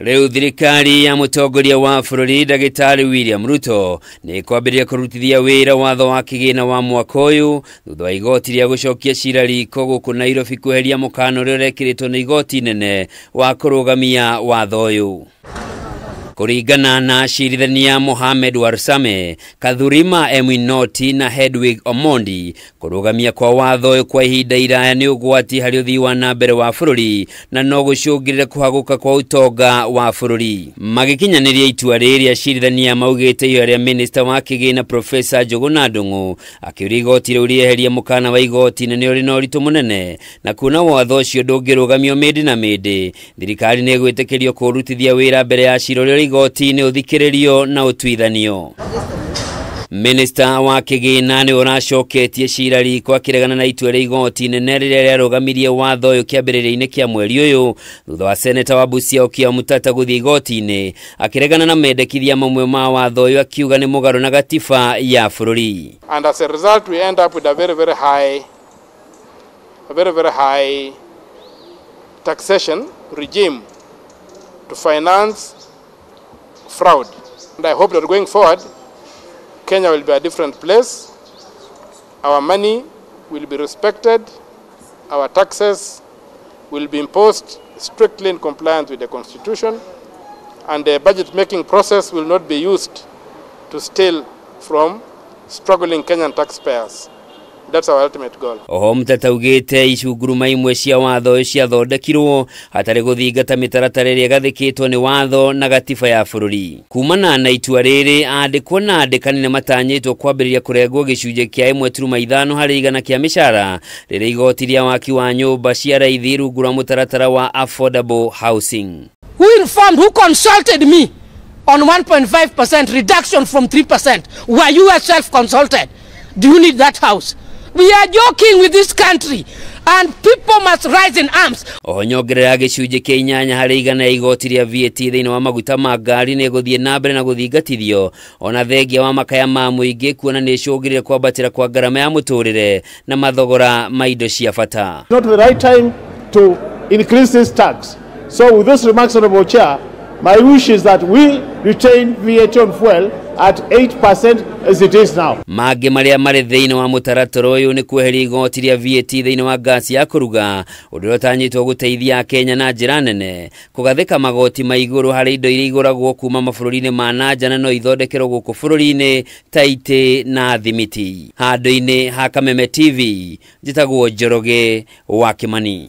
Rĩu thirikari ya mũtongoria wa bũrũri Ndagĩtarĩ William Ruto nĩ kwambĩrĩria kũrutithia wĩra watho wa kĩgĩna wa mwaka ũyũ thutha wa igoti rĩa gũcokia ciira RIKO gũkũ Nairobi kweheria mũkana ũrĩa ũrekĩrĩtwo nĩ igoti inene wa kũrũgamia watho ũyũ. Kuringana na acirithania Mohamed Warsame, Kathurima Emwinoti na Hedwig Omondi, kurugamia kwa watho kwa ihinda iraya ni ũgwati harĩ ũthii wa na mbere wa bũrũri na no gũcũngĩrĩre kũhagũka kwa ũtonga wa bũrũri. Magĩkinyanĩria itua rĩrĩ, acirithania maugĩte ihoya rĩa Minister wa kĩgĩna Professor Njũgũna Ndung'u akĩũria igoti rĩu rĩeherie mũkana wa igoti inene ũrĩ na ũritũ mũnene na kuona watho ũcio ndũngĩrũgamio mĩndĩ na mĩndĩ, thirikari nĩ ĩgwĩtĩkĩrio kũrutithia wĩra mbere ya ciira IGOTI-INI UTHIKIRIRIO na UTUITHANIO. Minister wa kĩgĩna nĩ ũracoketie ciira RIKO akĩregana na itua rĩa igoti inene rĩrĩa rĩarũgamirie watho ũyũ kĩambĩrĩria-inĩ kĩa mweri ũyũ thutha wa seneta wa Busia Okiya Omutata gũthiĩ igoti-inĩ akĩregana na mendekithia mamwe ma watho ũyũ akiuga nĩ mũgarũ na gatiba ya bũrũri. And as a result we end up with a very high taxation regime to finance fraud. And I hope that going forward, Kenya will be a different place. Our money will be respected. Our taxes will be imposed strictly in compliance with the Constitution. And the budget-making process will not be used to steal from struggling Kenyan taxpayers. That's our ultimate goal. Omutata ugite icunguruma imwe cia watho ciathondekirwo hatarĩ gũthingata mĩtaratara ĩrĩa gathĩkĩtwo nĩ watho na gatiba ya bũrũri. Kumana na itua rĩrĩ, andĩkwo na andĩkani nĩ matanyĩtwo kwambĩrĩria kũrengwo gĩcunjĩ kĩa 1.5 harĩ igana kĩa mĩcara rĩrĩa igoti rĩa waki wa nyũmba cia raithi rungu rwa mũtaratara wa affordable housing. Who informed, who consulted me on 1.5% reduction from 3%? Were you yourself consulted? Do you need that house? We are joking with this country and people must rise in arms. Nyongerera gĩcunjĩ kĩa 8 harĩ igana ya igoti rĩa VAT thĩinĩ wa maguta ma ngari nĩ gũthiĩ na mbere na gũthingatithio ona thengia wa makaya ma mũingĩ kuona nĩ icũngĩrĩire kwambatĩra kwa ngarama ya mũtũrĩre na mathogora ma indo cia bata. Not the right time to increase this tax. So with this remarks, Honorable Chair, my wish is that we retain VAT on fuel at 8% as it is now. Mangĩ marĩa marĩ thĩinĩ wa mũtaratara ũyũ nĩ kweheria igoti rĩa VAT thĩinĩ wa gasi ya kũruga, ũndũ ũrĩa ũtanyĩtwo gũteithia Kenya na njĩra nene, kũgathĩka magoti ma igũrũ harĩ indo iria igũragwo kuma mabũrũri-inĩ ma nanja na no ithondekerwo gũkũ bũrũri-inĩ ta itĩ na thimiti. Handũ-inĩ ha Kameme TV, njĩtagwo Njoroge wa Kimani.